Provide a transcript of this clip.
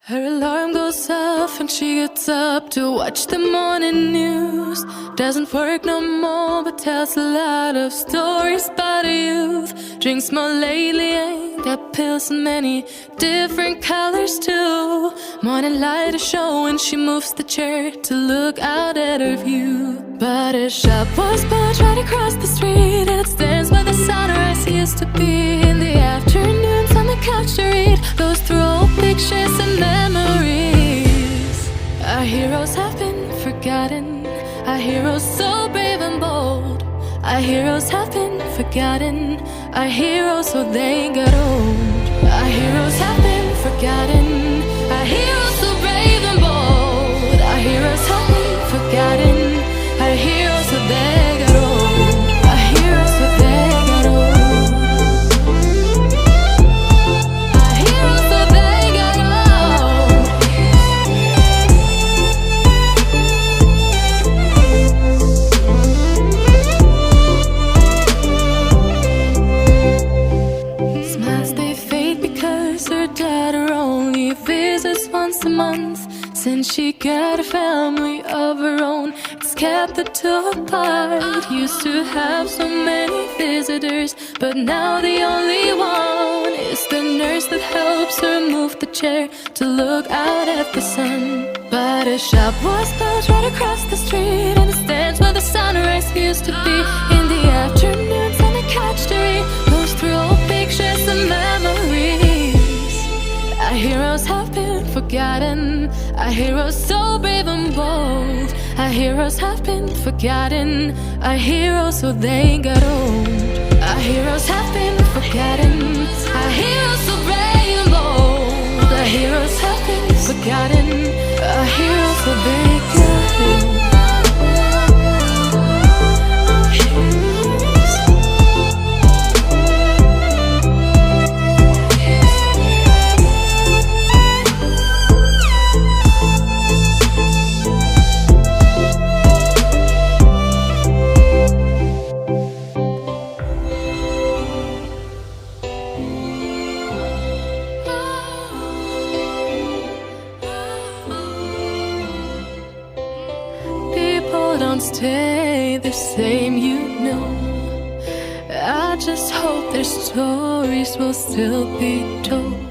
Her alarm goes off and she gets up to watch the morning news. Doesn't work no more but tells a lot of stories about her youth. Drinks more lately, ain't got pills in many different colors too. Morning light is showing, she moves the chair to look out at her view. But her shop was built right across the street, and it stands where the sunrise used to be. In the afternoons on the couch to read, goes through old pictures and memories. Our heroes have been forgotten, our heroes so brave and bold. Our heroes have been forgotten, our heroes so they got old. Our heroes have been forgotten, our heroes so brave and bold. Our heroes have been forgotten, our heroes so they got old. Our heroes so they got old. Our heroes so they got old. Smiles they fade because her daughter only visits once a month. Since she got a family of her own, it's kept the two apart. Used to have so many visitors, but now the only one is the nurse that helps her move the chair to look out at the sun. But her shop was built right across the street, and it stands where the sunrise used to be. In the afternoons on the couch to read, goes through old pictures and memories. Our heroes have been forgotten, our heroes so brave and bold. Our heroes have been forgotten, our heroes so they got old. Our heroes have been forgotten, our heroes so brave and bold. Our heroes have been forgotten, our heroes so they got old. Don't stay the same, you know. I just hope their stories will still be told.